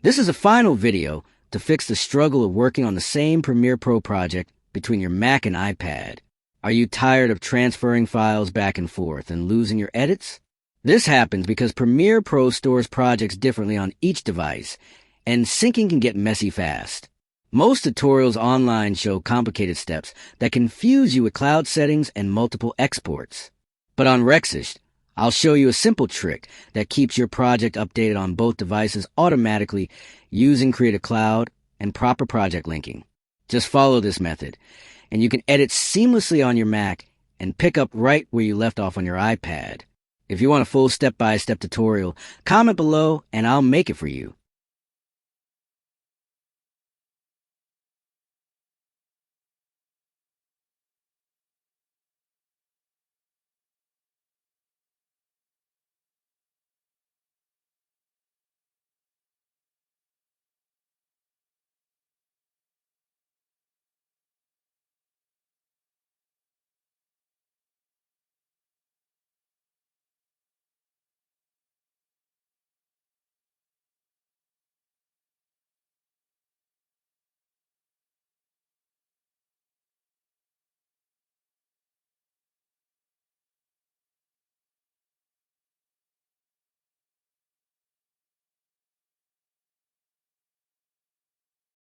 This is a final video to fix the struggle of working on the same Premiere Pro project between your Mac and iPad. Are you tired of transferring files back and forth and losing your edits? This happens because Premiere Pro stores projects differently on each device, and syncing can get messy fast. Most tutorials online show complicated steps that confuse you with cloud settings and multiple exports. But on Rexish, I'll show you a simple trick that keeps your project updated on both devices automatically using Create Cloud and proper project linking. Just follow this method, and you can edit seamlessly on your Mac and pick up right where you left off on your iPad. If you want a full step-by-step tutorial, comment below and I'll make it for you.